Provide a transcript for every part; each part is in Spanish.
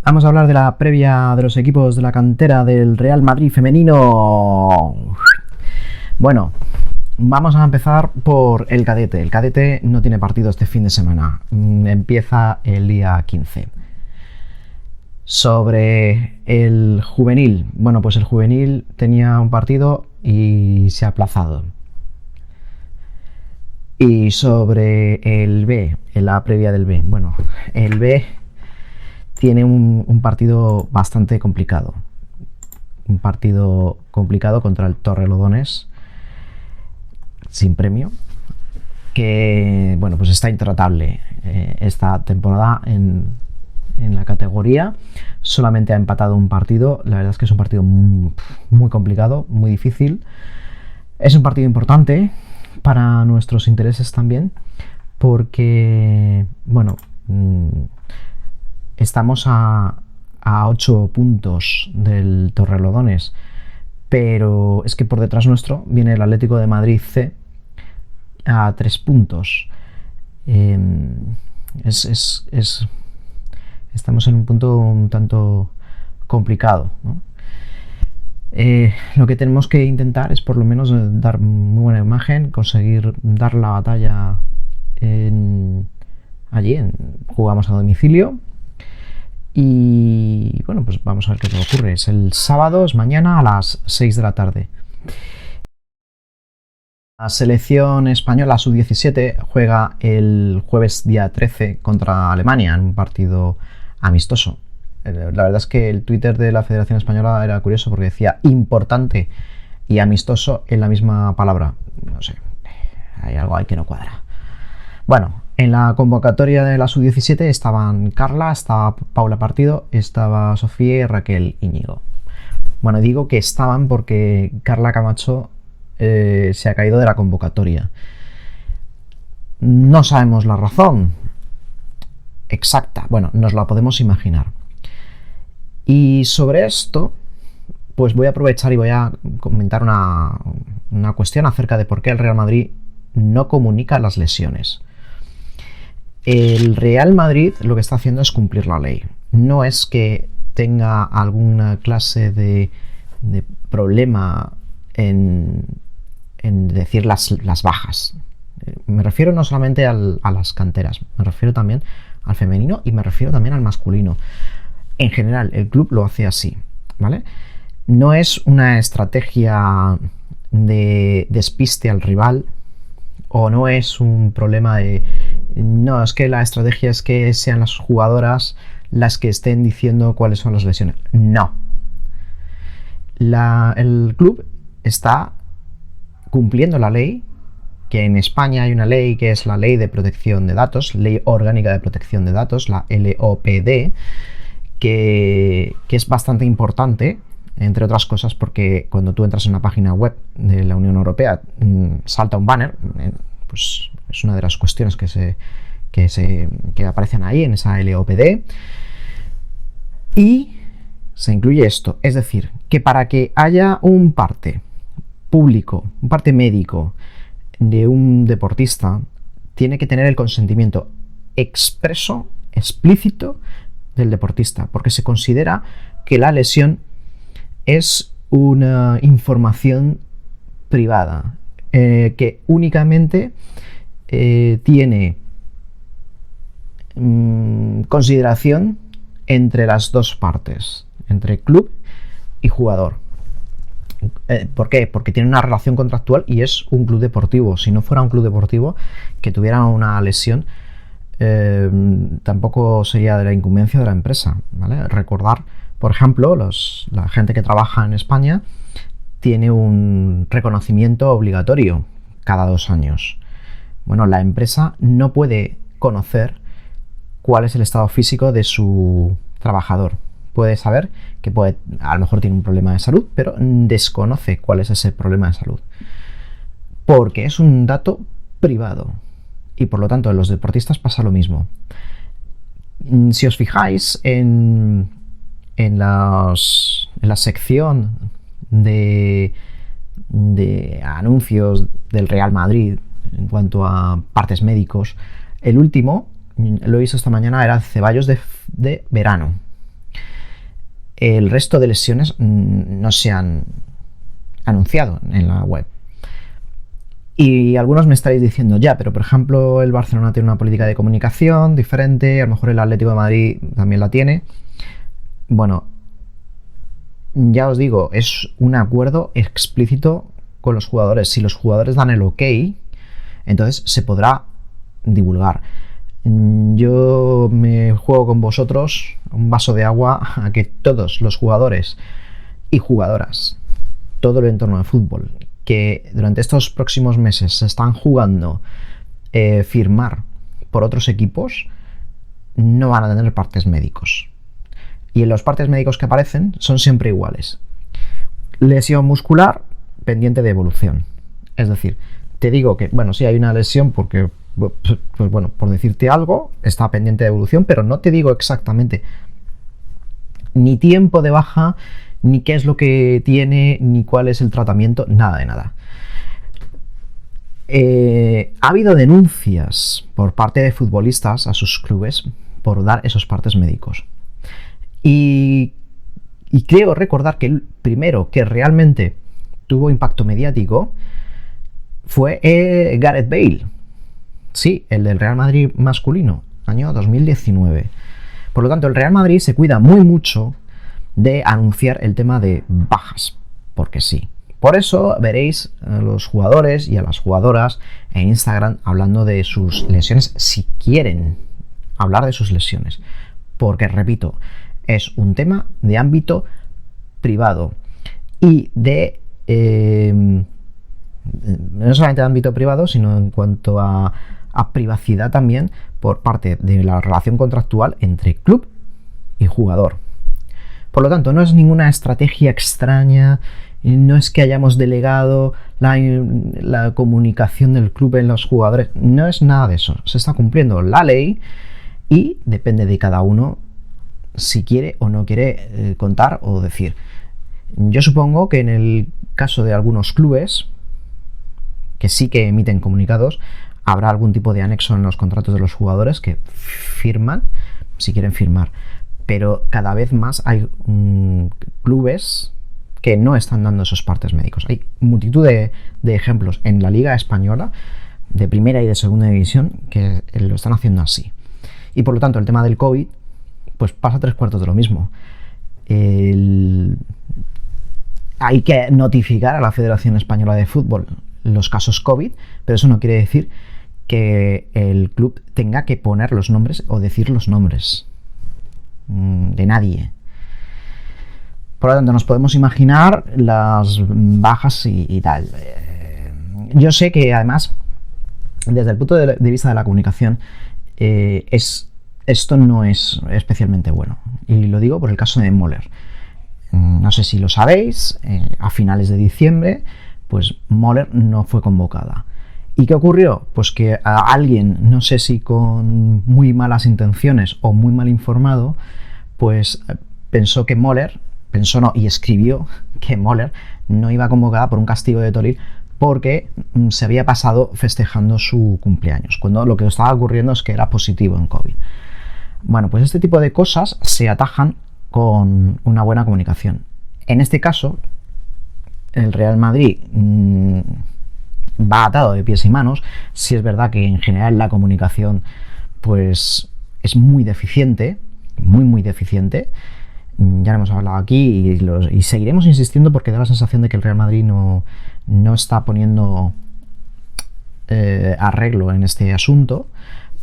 Vamos a hablar de la previa de los equipos de la cantera del Real Madrid femenino. Bueno, vamos a empezar por el cadete. El cadete no tiene partido este fin de semana. Empieza el día 15. Sobre el juvenil. Bueno, pues el juvenil tenía un partido y se ha aplazado. Y sobre el B, en la previa del B. Bueno, el B tiene un partido bastante complicado. Un partido complicado contra el Torrelodones, sin premio, que bueno, pues está intratable esta temporada en la categoría. Solamente ha empatado un partido. La verdad es que es un partido muy complicado, muy difícil. Es un partido importante para nuestros intereses también, porque bueno, estamos a 8 puntos del Torrelodones, pero es que por detrás nuestro viene el Atlético de Madrid C a 3 puntos. Estamos en un punto un tanto complicado, ¿no? Lo que tenemos que intentar es por lo menos dar muy buena imagen, conseguir dar la batalla jugamos a domicilio. Y bueno, pues vamos a ver qué nos ocurre. Es el sábado, es mañana a las 6 de la tarde. La selección española sub-17 juega el jueves día 13 contra Alemania en un partido amistoso. La verdad es que el Twitter de la Federación Española era curioso porque decía importante y amistoso en la misma palabra. No sé, hay algo ahí que no cuadra. Bueno, en la convocatoria de la sub-17 estaban Carla, estaba Paula Partido, estaba Sofía y Raquel Íñigo. Bueno, digo que estaban porque Carla Camacho se ha caído de la convocatoria. No sabemos la razón exacta, bueno, nos la podemos imaginar. Y sobre esto, pues voy a aprovechar y voy a comentar una cuestión acerca de por qué el Real Madrid no comunica las lesiones. El Real Madrid lo que está haciendo es cumplir la ley. No es que tenga alguna clase de problema en decir las bajas. Me refiero no solamente a las canteras, me refiero también al femenino y me refiero también al masculino. En general, el club lo hace así, ¿vale? No es una estrategia de despiste al rival, o no es un problema de... No, es que la estrategia es que sean las jugadoras las que estén diciendo cuáles son las lesiones. No. El club está cumpliendo la ley, que en España hay una ley que es la Ley de Protección de Datos, Ley Orgánica de Protección de Datos, la LOPD, que es bastante importante, entre otras cosas porque cuando tú entras en una página web de la Unión Europea salta un banner, pues es una de las cuestiones que aparecen ahí en esa LOPD, y se incluye esto, es decir, que para que haya un parte público, un parte médico de un deportista, tiene que tener el consentimiento expreso, explícito del deportista, porque se considera que la lesión es una información privada, que únicamente tiene consideración entre las dos partes, entre club y jugador. ¿Por qué? Porque tiene una relación contractual y es un club deportivo. Si no fuera un club deportivo que tuviera una lesión, tampoco sería de la incumbencia de la empresa, ¿vale? Recordar, por ejemplo, la gente que trabaja en España tiene un reconocimiento obligatorio cada 2 años. Bueno, la empresa no puede conocer cuál es el estado físico de su trabajador. Puede saber que a lo mejor tiene un problema de salud, pero desconoce cuál es ese problema de salud, porque es un dato privado. Y por lo tanto en los deportistas pasa lo mismo. Si os fijáis en la sección de anuncios del Real Madrid en cuanto a partes médicos, el último, lo he visto esta mañana, era Ceballos de verano. el resto de lesiones no se han anunciado en la web. Y algunos me estaréis diciendo, ya, pero por ejemplo el Barcelona tiene una política de comunicación diferente, a lo mejor el Atlético de Madrid también la tiene. Bueno, ya os digo, es un acuerdo explícito con los jugadores. Si los jugadores dan el ok, entonces se podrá divulgar. Yo me juego con vosotros un vaso de agua a que todos los jugadores y jugadoras, todo el entorno de fútbol, que durante estos próximos meses se están jugando firmar por otros equipos, no van a tener partes médicos. Y en los partes médicos que aparecen son siempre iguales. Lesión muscular pendiente de evolución. Es decir, te digo que, bueno, sí hay una lesión porque, pues bueno, por decirte algo, está pendiente de evolución, pero no te digo exactamente ni tiempo de baja, ni qué es lo que tiene, ni cuál es el tratamiento, nada de nada. Ha habido denuncias por parte de futbolistas a sus clubes por dar esos partes médicos. Y creo recordar que el primero que realmente tuvo impacto mediático fue Gareth Bale. Sí, el del Real Madrid masculino, año 2019. Por lo tanto, el Real Madrid se cuida muy mucho de anunciar el tema de bajas, porque sí. Por eso veréis a los jugadores y a las jugadoras en Instagram hablando de sus lesiones, si quieren hablar de sus lesiones. Porque, repito, es un tema de ámbito privado y de no solamente de ámbito privado, sino en cuanto a privacidad también por parte de la relación contractual entre club y jugador. Por lo tanto, no es ninguna estrategia extraña, no es que hayamos delegado la comunicación del club en los jugadores, no es nada de eso. Se está cumpliendo la ley y depende de cada uno si quiere o no quiere contar o decir. Yo supongo que en el caso de algunos clubes que sí que emiten comunicados, habrá algún tipo de anexo en los contratos de los jugadores que firman si quieren firmar. Pero cada vez más hay clubes que no están dando esos partes médicos. Hay multitud de ejemplos en la Liga Española de primera y de segunda división que lo están haciendo así. Y por lo tanto el tema del COVID pues pasa 3/4 de lo mismo. Hay que notificar a la Federación Española de Fútbol los casos COVID, pero eso no quiere decir que el club tenga que poner los nombres o decir los nombres de nadie. Por lo tanto, nos podemos imaginar las bajas y tal. Yo sé que además, desde el punto de vista de la comunicación, esto no es especialmente bueno. Y lo digo por el caso de Moller. No sé si lo sabéis, a finales de diciembre, pues Moller no fue convocada. ¿Y qué ocurrió? Pues que a alguien, no sé si con muy malas intenciones o muy mal informado, pues pensó que Moller, y escribió que Moller no iba convocada por un castigo de Toril porque se había pasado festejando su cumpleaños, cuando lo que estaba ocurriendo es que era positivo en COVID. Bueno, pues este tipo de cosas se atajan con una buena comunicación. En este caso, el Real Madrid va atado de pies y manos. Sí es verdad que en general la comunicación pues es muy deficiente, muy deficiente. Ya lo hemos hablado aquí y seguiremos insistiendo porque da la sensación de que el Real Madrid no está poniendo arreglo en este asunto.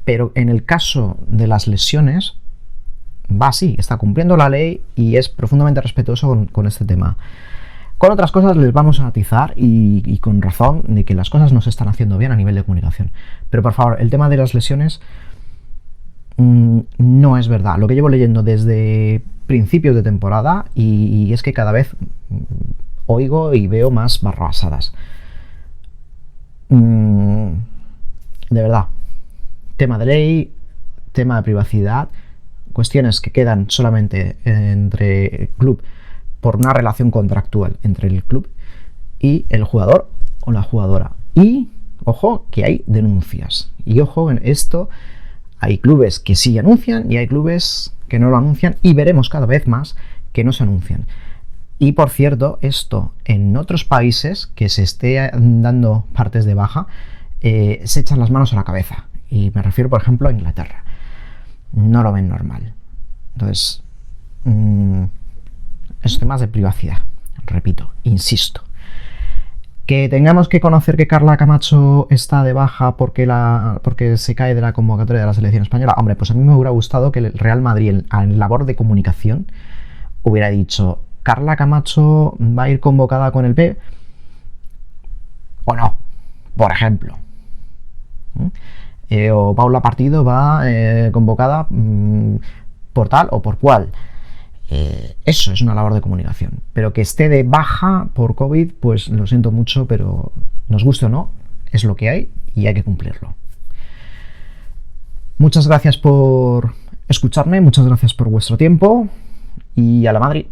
Pero en el caso de las lesiones va así, está cumpliendo la ley y es profundamente respetuoso con este tema. Con otras cosas les vamos a atizar y con razón de que las cosas no se están haciendo bien a nivel de comunicación. Pero por favor, el tema de las lesiones no es verdad. Lo que llevo leyendo desde principios de temporada y es que cada vez oigo y veo más barrabasadas. De verdad. Tema de ley, tema de privacidad, cuestiones que quedan solamente entre el club por una relación contractual entre el club y el jugador o la jugadora. Y, ojo, que hay denuncias. Y ojo, en esto hay clubes que sí anuncian y hay clubes que no lo anuncian y veremos cada vez más que no se anuncian. Y por cierto, esto en otros países que se esté dando partes de baja, se echan las manos a la cabeza. Y me refiero, por ejemplo, a Inglaterra. No lo ven normal. Entonces, esos temas de privacidad, repito, insisto. Que tengamos que conocer que Carla Camacho está de baja porque se cae de la convocatoria de la selección española. Hombre, pues a mí me hubiera gustado que el Real Madrid, en labor de comunicación, hubiera dicho: Carla Camacho va a ir convocada con el P o no, por ejemplo. O Paula Partido va convocada por tal o por cual. Eso es una labor de comunicación. Pero que esté de baja por COVID, pues lo siento mucho, pero nos guste o no, es lo que hay y hay que cumplirlo. Muchas gracias por escucharme, muchas gracias por vuestro tiempo y a la Madrid.